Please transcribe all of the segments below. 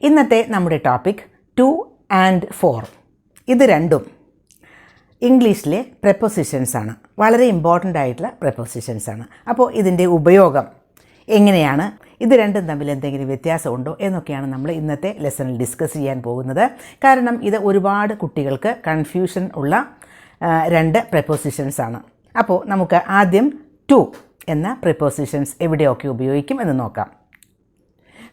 ഇന്നത്തെ നമ്മുടെ topic to and four. ഇത് രണ്ടും ഇംഗ്ലീഷിലെ prepositions ആണ്. വളരെ ഇമ്പോർട്ടൻ്റ് ആയിട്ടുള്ള prepositions ആണ്. അപ്പോൾ ഇതിൻ്റെ ഉപയോഗം എങ്ങനെയാണ്, ഇത് രണ്ടും തമ്മിൽ എന്തെങ്കിലും വ്യത്യാസമുണ്ടോ എന്നൊക്കെയാണ് നമ്മൾ ഇന്നത്തെ ലെസണിൽ ഡിസ്കസ് ചെയ്യാൻ പോകുന്നത്. കാരണം ഇത് ഒരുപാട് കുട്ടികൾക്ക് കൺഫ്യൂഷൻ ഉള്ള രണ്ട് prepositions ആണ്. അപ്പോൾ നമുക്ക് ആദ്യം ടു എന്ന prepositions എവിടെയൊക്കെ ഉപയോഗിക്കും എന്ന് നോക്കാം.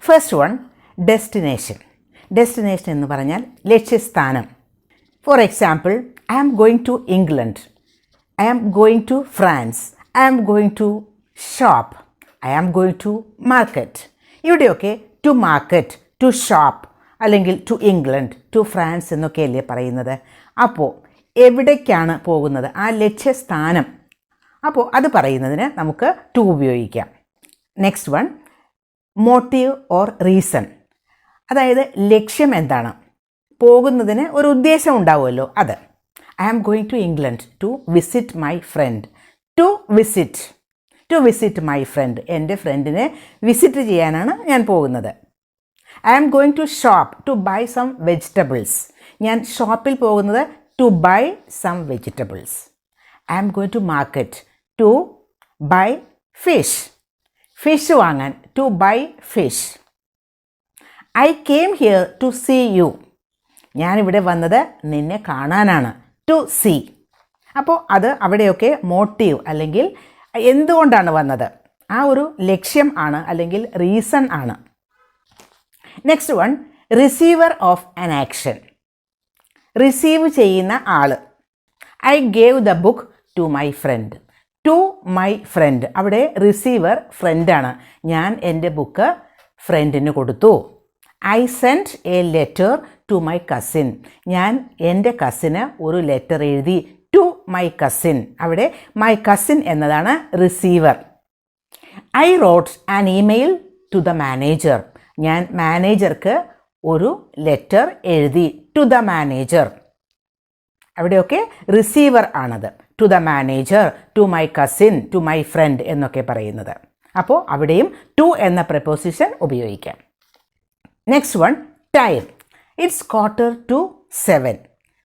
First one, destination. ഡെസ്റ്റിനേഷൻ എന്ന് പറഞ്ഞാൽ ലക്ഷ്യസ്ഥാനം. For example, I am going to England, I am going to France, I am going to shop, I am going to market. ഇവിടെയൊക്കെ ടു മാർക്കറ്റ്, ടു ഷോപ്പ് അല്ലെങ്കിൽ to England, to France എന്നൊക്കെയല്ലേ പറയുന്നത്. അപ്പോൾ എവിടേക്കാണ് പോകുന്നത്, ആ ലക്ഷ്യസ്ഥാനം, അപ്പോൾ അത് പറയുന്നതിന് നമുക്ക് ടു ഉപയോഗിക്കാം. Next one, motive or reason. അതായത് ലക്ഷ്യം എന്താണ്, പോകുന്നതിന് ഒരു ഉദ്ദേശം ഉണ്ടാവുമല്ലോ, അത്. I am going to England to visit my friend. To visit my friend. എൻ്റെ ഫ്രണ്ടിനെ വിസിറ്റ് ചെയ്യാനാണ് ഞാൻ പോകുന്നത്. I am going to shop to buy some vegetables. ഞാൻ ഷോപ്പിൽ പോകുന്നത് to buy some vegetables. I am going to market to buy fish. Fish വാങ്ങാൻ, to buy fish. I came here to see you. ഞാനിവിടെ വന്നത് നിന്നെ കാണാനാണ്, to see. അപ്പോൾ അത് അവിടെയൊക്കെ മോട്ടീവ് അല്ലെങ്കിൽ എന്തുകൊണ്ടാണ് വന്നത്, ആ ഒരു ലക്ഷ്യം ആണ് അല്ലെങ്കിൽ റീസൺ ആണ്. Next one, receiver of an action. Receive ചെയ്യുന്ന ആൾ. I gave the book to my friend. To my friend, അവിടെ റിസീവർ ഫ്രണ്ടാണ്. ഞാൻ എൻ്റെ ബുക്ക് ഫ്രണ്ടിന് കൊടുത്തു. I sent a letter to my cousin. ഞാൻ എൻ്റെ കസിന് ഒരു ലെറ്റർ എഴുതി. ടു മൈ കസിൻ, അവിടെ മൈ കസിൻ എന്നതാണ് receiver. I wrote an email to the manager. ഞാൻ മാനേജർക്ക് ഒരു ലെറ്റർ എഴുതി. ടു ദ മാനേജർ, അവിടെയൊക്കെ റിസീവർ ആണത്. To the manager, to my cousin, to my friend എന്നൊക്കെ പറയുന്നത്. അപ്പോൾ അവിടെയും ടു എന്ന preposition ഉപയോഗിക്കാം. Next one, time. ഇറ്റ്സ് 6:45.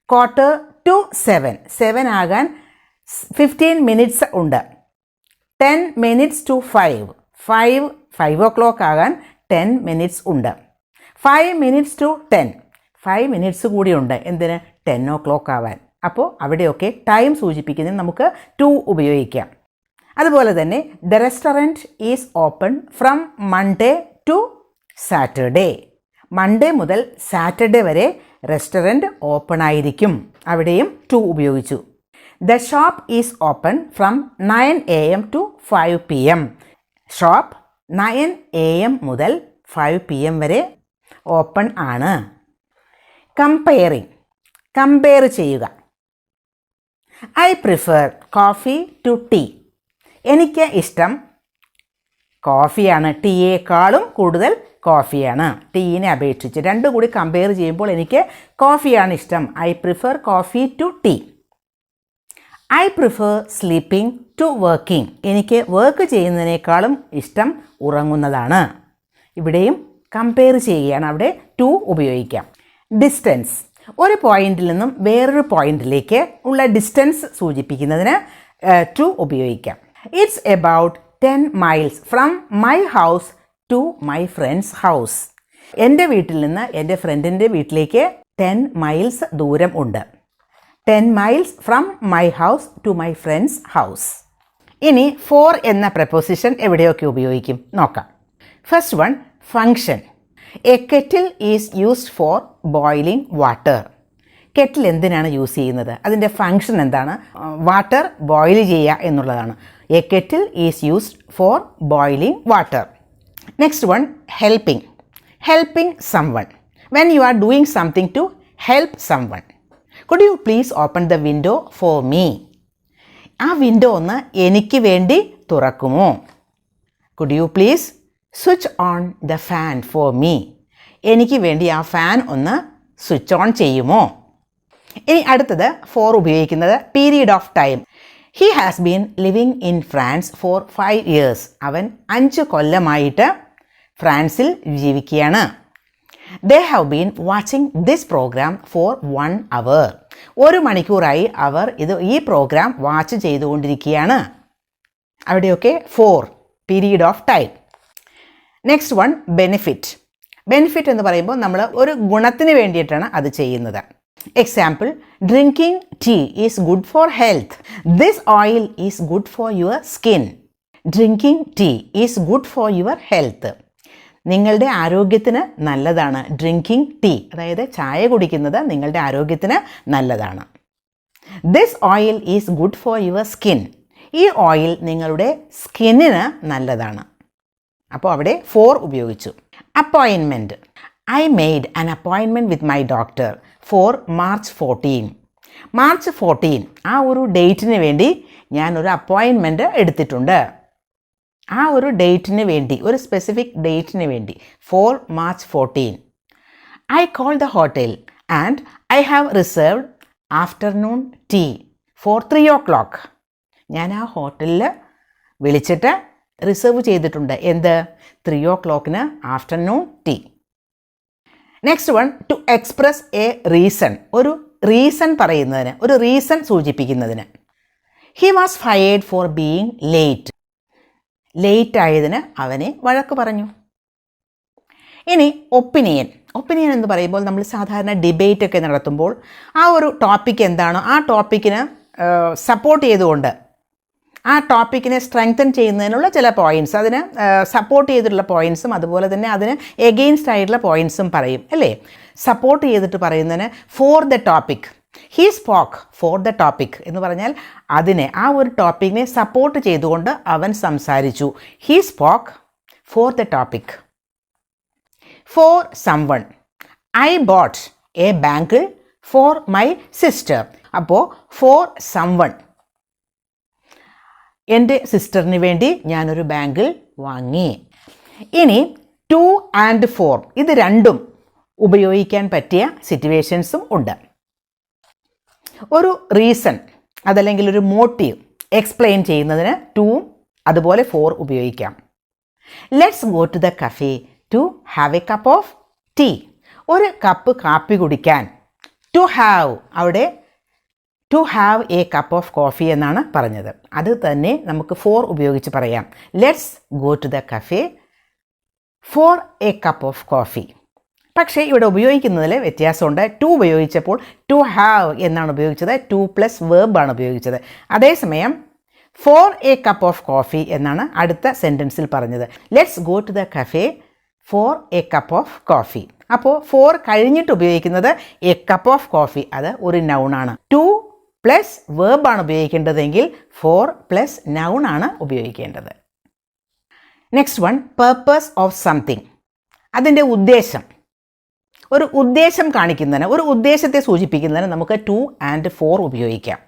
6:45. 7 ആകാൻ 15 minutes ഉണ്ട്. 10 minutes to 5. 5 o'clock ആകാൻ 10 minutes ഉണ്ട്. 5 minutes to 10. 5 minutes കൂടിയുണ്ട്. എന്തിന്, 10 o'clock ആവാൻ. അപ്പോൾ അവിടെയൊക്കെ ടൈം സൂചിപ്പിക്കുന്നതിന് നമുക്ക് ടു ഉപയോഗിക്കാം. അതുപോലെ തന്നെ the restaurant is open from Monday to Saturday. Monday മുതൽ സാറ്റർഡേ വരെ റെസ്റ്റോറൻറ്റ് ഓപ്പൺ ആയിരിക്കും. അവിടെയും ടു ഉപയോഗിച്ചു. The shop is open from 9 AM to 5 PM. Shop 9 AM മുതൽ 5 PM വരെ ഓപ്പൺ ആണ്. കമ്പയറിങ്, കമ്പയർ ചെയ്യുക. I prefer coffee to tea. എനിക്ക് ഇഷ്ടം കോഫിയാണ്, ടീയേക്കാളും കൂടുതൽ കോഫിയാണ്, ടീയിനെ അപേക്ഷിച്ച്. രണ്ടും കൂടി കമ്പയർ ചെയ്യുമ്പോൾ എനിക്ക് കോഫിയാണ് ഇഷ്ടം. I prefer coffee to tea. I prefer sleeping to working. എനിക്ക് വർക്ക് ചെയ്യുന്നതിനേക്കാളും ഇഷ്ടം ഉറങ്ങുന്നതാണ്. ഇവിടെയും കമ്പയർ ചെയ്യുകയാണ്, അവിടെ ടു ഉപയോഗിക്കാം. ഡിസ്റ്റൻസ്, ഒരു പോയിന്റിൽ നിന്നും വേറൊരു പോയിന്റിലേക്ക് ഉള്ള ഡിസ്റ്റൻസ് സൂചിപ്പിക്കുന്നതിന് ടു ഉപയോഗിക്കാം. It's about 10 miles from my house to my friend's house. എൻ്റെ വീട്ടിൽ നിന്ന് എൻ്റെ ഫ്രണ്ടിൻ്റെ വീട്ടിലേക്ക് 10 miles ദൂരം ഉണ്ട്. 10 miles from my house to my friend's house. ഇനി ഫോർ എന്ന preposition എവിടെയൊക്കെ ഉപയോഗിക്കും നോക്കാം. First one, function. A kettle is used for boiling water. Kettle എന്തിനാണ് യൂസ് ചെയ്യുന്നത്, അതിൻ്റെ ഫങ്ഷൻ എന്താണ്, വാട്ടർ ബോയിൽ ചെയ്യുക എന്നുള്ളതാണ്. A kettle is used for boiling water. Next one, helping. Helping someone. When you are doing something to help someone. Could you please open the window for me. ആ window ഒന്ന് എനിക്ക് വേണ്ടി തുറക്കുമോ. Could you please switch on the fan for me. എനിക്ക് വേണ്ടി ആ fan ഒന്ന് switch on ചെയ്യുമോ. ഇനി അടുത്തത് ഫോർ ഉപയോഗിക്കുന്നത് period of time. He has been living in France for 5 years. അവൻ 5 കൊല്ലമായിട്ട് ഫ്രാൻസിൽ ജീവിക്കുകയാണ്. They have been watching this program for 1 hour. 1 മണിക്കൂറായി അവർ ഈ പ്രോഗ്രാം വാച്ച് ചെയ്തുകൊണ്ടിരിക്കുകയാണ്. അവിടെയൊക്കെ for period of time. Next one benefit. Benefit എന്ന് പറയുമ്പോൾ നമ്മൾ ഒരു ഗുണത്തിന് വേണ്ടിയിട്ടാണ് അത് ചെയ്യുന്നത്. Example, drinking tea is good for health. This oil is good for your skin. Drinking tea is good for your health. നിങ്ങളുടെ ആരോഗ്യത്തിന് നല്ലതാണ് ഡ്രിങ്കിങ് ടീ, അതായത് ചായ കുടിക്കുന്നത് നിങ്ങളുടെ ആരോഗ്യത്തിന് നല്ലതാണ്. This oil is good for your skin. ഈ ഓയിൽ നിങ്ങളുടെ സ്കിന്നിന് നല്ലതാണ്. അപ്പോൾ അവിടെ ഫോർ ഉപയോഗിച്ചു. Appointment. I made an appointment with my doctor four March 14. March 14 ആ ഒരു ഡേറ്റിന് വേണ്ടി ഞാനൊരു അപ്പോയിൻമെൻറ്റ് എടുത്തിട്ടുണ്ട്. ആ ഒരു ഡേറ്റിന് വേണ്ടി, ഒരു സ്പെസിഫിക് ഡേറ്റിന് വേണ്ടി, for March 14. I call the hotel and I have reserved afternoon tea for 3 o'clock. ഞാൻ ആ ഹോട്ടലിൽ വിളിച്ചിട്ട് റിസർവ് ചെയ്തിട്ടുണ്ട്. എന്ത്? 3 o'clock afternoon tea. Next one, to express a reason. ഒരു റീസൺ പറയുന്നതിന്, ഒരു റീസൺ സൂചിപ്പിക്കുന്നതിന്. He was fired for being late. Late ആയതിന് അവനെ വഴക്ക് പറഞ്ഞു. ഇനി ഒപ്പീനിയൻ. ഒപ്പീനിയൻ എന്ന് പറയുമ്പോൾ നമ്മൾ സാധാരണ ഡിബേറ്റ് ഒക്കെ നടത്തുമ്പോൾ ആ ഒരു ടോപ്പിക് എന്താണോ ആ ടോപ്പിക്കിന് സപ്പോർട്ട് ചെയ്തുകൊണ്ട് ആ ടോപ്പിക്കിനെ സ്ട്രെങ്തൻ ചെയ്യുന്നതിനുള്ള ചില പോയിൻറ്റ്സ്, അതിന് സപ്പോർട്ട് ചെയ്തിട്ടുള്ള പോയിൻറ്റ്സും അതുപോലെ തന്നെ അതിന് എഗെയിൻസ്റ്റ് ആയിട്ടുള്ള പോയിൻറ്റ്സും പറയും അല്ലേ. സപ്പോർട്ട് ചെയ്തിട്ട് പറയുന്നതിന് four the topic. He spoke for the topic എന്ന് പറഞ്ഞാൽ അതിനെ, ആ ഒരു ടോപ്പിക്കിനെ സപ്പോർട്ട് ചെയ്തുകൊണ്ട് അവൻ സംസാരിച്ചു. He spoke for the topic. For someone. I bought a bangle for my sister. അപ്പോൾ ഫോർ സംവൺ, എൻ്റെ സിസ്റ്ററിന് വേണ്ടി ഞാനൊരു ബാങ്കിൾ വാങ്ങി. ഇനി ടു ആൻഡ് ഫോർ, ഇത് രണ്ടും ഉപയോഗിക്കാൻ പറ്റിയ സിറ്റുവേഷൻസും ഉണ്ട്. ഒരു റീസൺ അതല്ലെങ്കിൽ ഒരു മോട്ടീവ് എക്സ്പ്ലെയിൻ ചെയ്യുന്നതിന് ടൂവും അതുപോലെ ഫോർ ഉപയോഗിക്കാം. Let's go to the cafe to have a cup of tea. ഒരു കപ്പ് കാപ്പി കുടിക്കാൻ. ടു ഹാവ്, അവിടെ to have a cup of coffee എന്നാണ് പറഞ്ഞത്. അത് തന്നെ നമുക്ക് ഫോർ ഉപയോഗിച്ച് പറയാം. Let's go to the cafe for a cup of coffee. പക്ഷേ ഇവിടെ ഉപയോഗിക്കുന്നതിൽ വ്യത്യാസമുണ്ട്. ടു ഉപയോഗിച്ചപ്പോൾ ടു ഹാവ് എന്നാണ് ഉപയോഗിച്ചത്, ടു പ്ലസ് വേർബാണ് ഉപയോഗിച്ചത്. അതേസമയം for a cup of coffee എന്നാണ് അടുത്ത സെൻറ്റൻസിൽ പറഞ്ഞത്. Let's go to the cafe for a cup of coffee. അപ്പോൾ ഫോർ കഴിഞ്ഞിട്ട് ഉപയോഗിക്കുന്നത് എ കപ്പ് ഓഫ് കോഫി, അത് ഒരു നൗണാണ്. ടു പ്ലസ് വേർബാണ് ഉപയോഗിക്കേണ്ടതെങ്കിൽ ഫോർ പ്ലസ് നൗണാണ് ഉപയോഗിക്കേണ്ടത്. Next one, purpose of something. അതിൻ്റെ ഉദ്ദേശം. ഒരു ഉദ്ദേശം കാണിക്കുന്നതിന്, ഒരു ഉദ്ദേശത്തെ സൂചിപ്പിക്കുന്നതിന് നമുക്ക് ടു ആൻഡ് ഫോർ ഉപയോഗിക്കാം.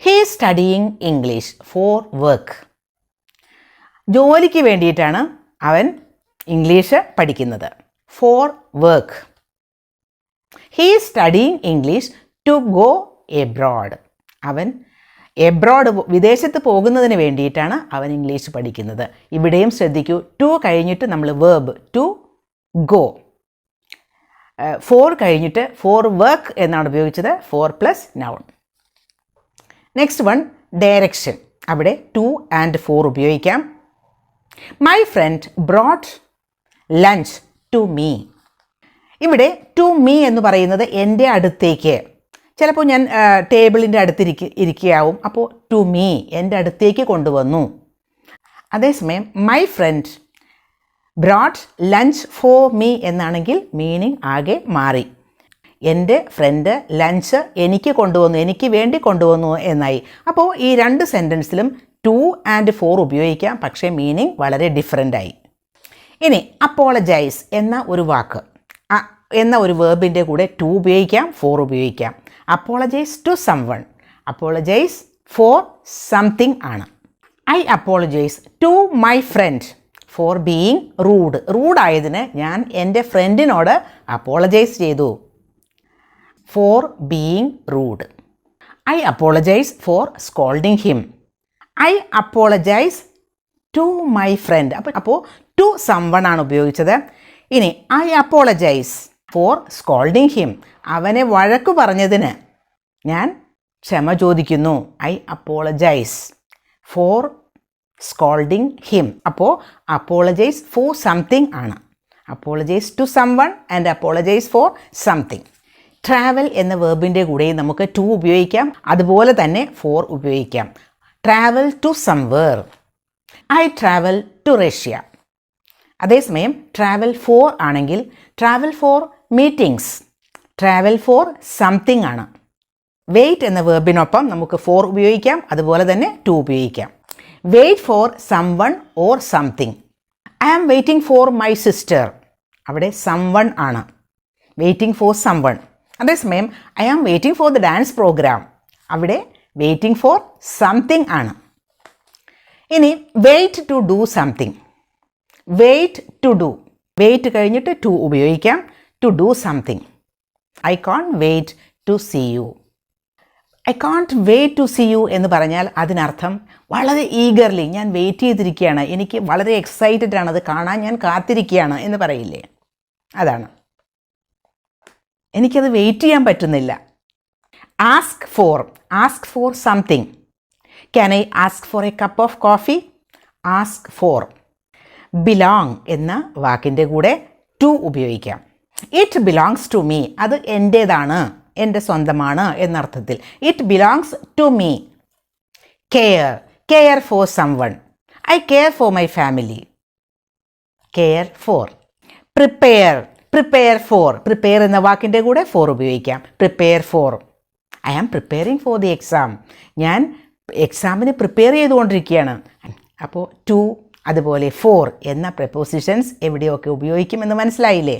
He is studying English for work. ജോലിക്ക് വേണ്ടിയിട്ടാണ് അവൻ ഇംഗ്ലീഷ് പഠിക്കുന്നത്. For work. He is studying English to go abroad. അവൻ എബ്രോഡ്, വിദേശത്ത് പോകുന്നതിന് വേണ്ടിയിട്ടാണ് അവൻ ഇംഗ്ലീഷ് പഠിക്കുന്നത്. ഇവിടെയും ശ്രദ്ധിക്കൂ, ടു കഴിഞ്ഞിട്ട് നമ്മൾ വേർബ് ടു ഗോ. ഫോർ കഴിഞ്ഞിട്ട് ഫോർ വർക്ക് എന്നാണ് ഉപയോഗിച്ചത്, for plus noun. Next one, direction. അവിടെ ടു ആൻഡ് ഫോർ ഉപയോഗിക്കാം. My friend brought lunch to me. ഇവിടെ ടു മീ എന്ന് പറയുന്നത് എൻ്റെ അടുത്തേക്ക്. ചിലപ്പോൾ ഞാൻ ടേബിളിൻ്റെ അടുത്ത് ഇരിക്കുകയാവും, അപ്പോൾ ടു മീ, എൻ്റെ അടുത്തേക്ക് കൊണ്ടുവന്നു. അതേസമയം my friend brought lunch for me എന്നാണെങ്കിൽ മീനിങ് ആകെ മാറി. എൻ്റെ ഫ്രണ്ട് ലഞ്ച് എനിക്ക് കൊണ്ടുവന്നു, എനിക്ക് വേണ്ടി കൊണ്ടുവന്നു എന്നായി. അപ്പോൾ ഈ രണ്ട് സെൻറ്റൻസിലും ടു ആൻഡ് ഫോർ ഉപയോഗിക്കാം, പക്ഷേ മീനിങ് വളരെ ഡിഫറൻ്റായി. ഇനി അപ്പോളജൈസ് എന്ന ഒരു വാക്ക്, എന്ന ഒരു വേർബിൻ്റെ കൂടെ ടു ഉപയോഗിക്കാം, ഫോർ ഉപയോഗിക്കാം. Apologise to someone, apologise for something ആണ്. I apologise to my friend for being rude. റൂഡായതിന് ഞാൻ എൻ്റെ ഫ്രണ്ടിനോട് അപ്പോളജൈസ് ചെയ്തു. For being rude. I apologise for scolding him. I apologise to my friend. അപ്പോൾ ടു സംവൺ ആണ് ഉപയോഗിച്ചത്. ഇനി I apologise for scolding him. അവനെ വഴക്കു പറഞ്ഞതിന് ഞാൻ ക്ഷമ ചോദിക്കുന്നു. I apologise for scolding him. അപ്പോൾ അപ്പോളജൈസ് ഫോർ സംതിങ് ആണ്. Apologise to someone and apologise for something. Travel എന്ന വേർബിൻ്റെ കൂടെ നമുക്ക് ടു ഉപയോഗിക്കാം, അതുപോലെ തന്നെ ഫോർ ഉപയോഗിക്കാം. Travel to somewhere. I travel to Russia. അതേസമയം ട്രാവൽ ഫോർ ആണെങ്കിൽ travel for meetings, travel for something ആണ്. വെയിറ്റ് എന്ന വേർബിനൊപ്പം നമുക്ക് ഫോർ ഉപയോഗിക്കാം, അതുപോലെ തന്നെ ടു ഉപയോഗിക്കാം. Wait for someone or something. I am waiting for my sister. അവിടെ സംവൺ ആണ്, വെയിറ്റിംഗ് ഫോർ സംവൺ. അതേസമയം I am waiting for the dance programme. അവിടെ വെയിറ്റിംഗ് ഫോർ സംതിങ് ആണ്. ഇനി wait to do something. Wait to do, wait കഴിഞ്ഞിട്ട് to ഉപയോഗിക്കാം. To do something. I can't wait to see you. I can't wait to see you എന്ന് പറഞ്ഞാൽ അതിനർത്ഥം വളരെ eagerly ഞാൻ വെയിറ്റ് ചെയ്തിരിക്കുകയാണ്, എനിക്ക് വളരെ എക്സൈറ്റഡ് ആണ്, അത് കാണാൻ ഞാൻ കാത്തിരിക്കുകയാണ് എന്ന് പറയില്ലേ, അതാണ്. എനിക്കത് വെയിറ്റ് ചെയ്യാൻ പറ്റുന്നില്ല. Ask for, ask for something. Can I ask for a cup of coffee? Ask for. Belong എന്ന വാക്കിൻ്റെ കൂടെ ടു ഉപയോഗിക്കാം. It belongs to me. അത് എൻ്റേതാണ്, എൻ്റെ സ്വന്തമാണ് എന്നർത്ഥത്തിൽ. It belongs to me. Care, care for someone. I care for my family. Care for. Prepare, prepare for. Prepare എന്ന വാക്കിൻ്റെ കൂടെ ഫോർ ഉപയോഗിക്കാം. Prepare for. I am preparing for the exam. ഞാൻ എക്സാമിന് പ്രിപ്പയർ ചെയ്തുകൊണ്ടിരിക്കുകയാണ്. അപ്പോൾ ടു അതുപോലെ ഫോർ എന്ന പ്രിപ്പോസിഷൻസ് എവിടെയൊക്കെ ഉപയോഗിക്കുമെന്ന് മനസ്സിലായില്ലേ?